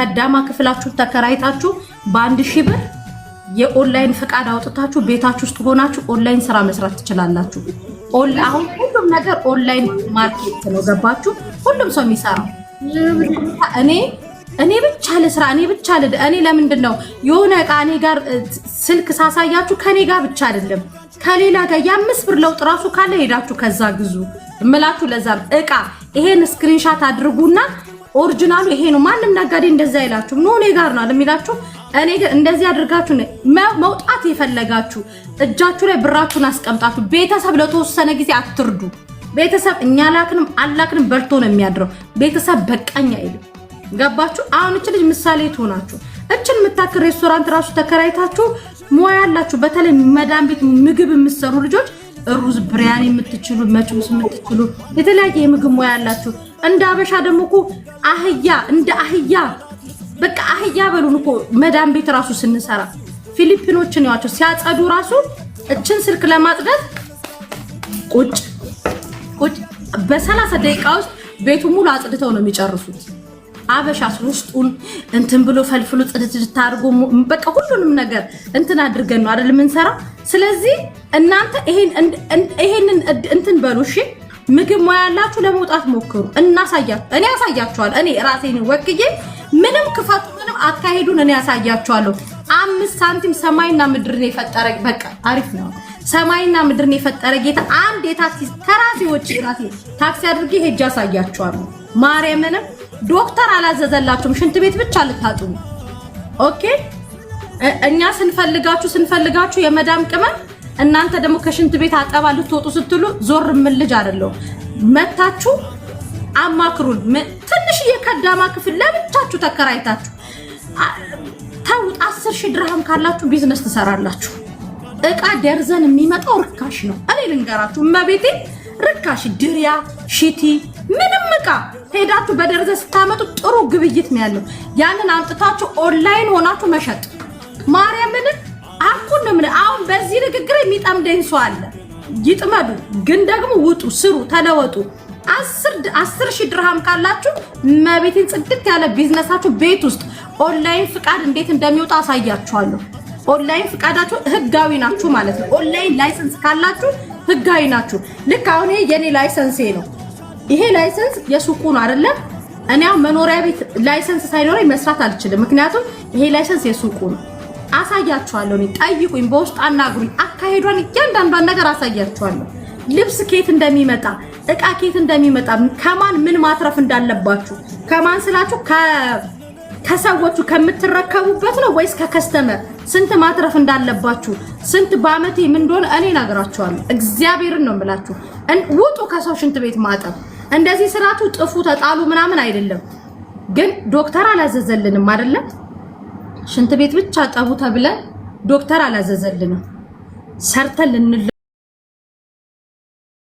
ከዳማ ክፍላችሁ ተከራይታችሁ በ1000 ብር የኦንላይን ፍቃድ አውጥታችሁ ቤታችሁ ውስጥ ሆናችሁ ኦንላይን ስራ መስራት ትችላላችሁ። አሁን ሁሉም ነገር ኦንላይን ማርኬት ነው። ገባችሁ? ሁሉም ሰው የሚሰራው እኔ ብቻ ለስራ እኔ ለምንድን ነው የሆነ ዕቃ እኔ ጋር ስልክ ሳሳያችሁ ከኔ ጋር ብቻ አይደለም ከሌላ ጋር የ5 ብር ለውጥ ራሱ ካለ ሄዳችሁ ከዛ ግዙ እምላችሁ። ለዛም ዕቃ ይሄን ስክሪንሻት አድርጉና ኦሪጂናሉ ይሄ ነው። ማንም ነጋዴ እንደዛ ይላችሁ ነው እኔ ጋር ነው ለሚላችሁ እኔ ግን እንደዚህ አድርጋችሁ መውጣት የፈለጋችሁ እጃችሁ ላይ ብራችሁን አስቀምጣችሁ ቤተሰብ ለተወሰነ ጊዜ አትርዱ። ቤተሰብ እኛ ላክንም አላክንም በልቶ ነው የሚያድረው። ቤተሰብ በቃኝ አይልም። ገባችሁ? አሁን እቺ ልጅ ምሳሌ ትሆናችሁ። እቺን የምታክል ሬስቶራንት ራሱ ተከራይታችሁ ሙያ ያላችሁ በተለይ መዳም ቤት ምግብ የምትሰሩ ልጆች ሩዝ ብሪያኒ የምትችሉ መችሙስ የምትችሉ የተለያየ የምግብ ሙያ ያላችሁ እንደ አበሻ ደግሞ እኮ እንደ አህያ በቃ አህያ በሉን እኮ መዳም ቤት ራሱ ስንሰራ ፊሊፒኖችን ያዋቸው ሲያጸዱ ራሱ እችን ስልክ ለማጽዳት ቁጭ በ30 ደቂቃ ውስጥ ቤቱ ሙሉ አጽድተው ነው የሚጨርሱት። አበሻስ ውስጡን እንትን ብሎ ፈልፍሉ ጽድት አድርጎ በቃ ሁሉንም ነገር እንትን አድርገን ነው አይደል የምንሰራ። ስለዚህ እናንተ ይሄንን እንትን በሉ እሺ። ምግብ ሙያ ያላችሁ ለመውጣት ሞክሩ። እኔ ያሳያችኋለሁ። እኔ ራሴን ወክዬ ምንም ክፋቱ ምንም አካሄዱን እኔ ያሳያችኋለሁ። 5 ሳንቲም ሰማይና ምድርን የፈጠረ በቃ አሪፍ ነው። ሰማይና ምድርን የፈጠረ ጌታ አንድ የታክሲ ከራሴዎች ራሴ ታክሲ አድርጌ ሄጄ ያሳያችኋለሁ። ማርያምን ዶክተር አላዘዘላችሁም። ሽንት ቤት ብቻ ልታጥቡ። ኦኬ እኛ ስንፈልጋችሁ የመዳም ቅመም እናንተ ደግሞ ከሽንት ቤት አጠባ ልትወጡ ስትሉ ዞር ምን ልጅ አይደለው መታችሁ አማክሩን። ትንሽ የከዳማ ክፍል ለብቻችሁ ተከራይታችሁ ታውት 10,000 ድርሃም ካላችሁ ቢዝነስ ትሰራላችሁ። ዕቃ ደርዘን የሚመጣው ርካሽ ነው። እኔ ልንገራችሁ መቤቴ ርካሽ ድሪያ ሽቲ ምንም ዕቃ ሄዳችሁ በደርዘን ስታመጡ ጥሩ ግብይት ነው ያለው። ያንን አምጥታችሁ ኦንላይን ሆናችሁ መሸጥ ማርያምን አኩን ነው። አሁን በዚህ ንግግር የሚጠምደኝ ሰው አለ። ይጥመዱ ግን ደግሞ ውጡ፣ ስሩ፣ ተለወጡ። 10,000 ድርሃም ካላችሁ መቤቴን ጽድት ያለ ቢዝነሳችሁ ቤት ውስጥ ኦንላይን ፍቃድ እንዴት እንደሚወጣ አሳያችኋለሁ። ኦንላይን ፍቃዳችሁ ህጋዊ ናችሁ ማለት ነው። ኦንላይን ላይሰንስ ካላችሁ ህጋዊ ናችሁ። ልክ አሁን ይሄ የኔ ላይሰንስ ነው። ይሄ ላይሰንስ የሱቁ ነው አይደለ? እኔ አሁን መኖሪያ ቤት ላይሰንስ ሳይኖረኝ መስራት አልችልም። ምክንያቱም ይሄ ላይሰንስ የሱቁ ነው። አሳያችኋለሁ። እኔ ጠይቁኝ፣ በውስጥ አናግሩኝ። አካሄዷን እያንዳንዷን ነገር አሳያችኋለሁ። ልብስ ኬት እንደሚመጣ ዕቃ ኬት እንደሚመጣ ከማን ምን ማትረፍ እንዳለባችሁ ከማን ስላችሁ ከሰዎቹ ከምትረከቡበት ነው ወይስ ከከስተመር ስንት ማትረፍ እንዳለባችሁ ስንት በአመቴ ምን እንደሆነ እኔ እነግራችኋለሁ። እግዚአብሔርን ነው የምላችሁ። ውጡ ከሰው ሽንት ቤት ማጠብ። እንደዚህ ስራቱ ጥፉ ተጣሉ ምናምን አይደለም። ግን ዶክተር አላዘዘልንም አይደለም። ሽንት ቤት ብቻ ጠቡ ተብለን ዶክተር አላዘዘልንም። ሰርተን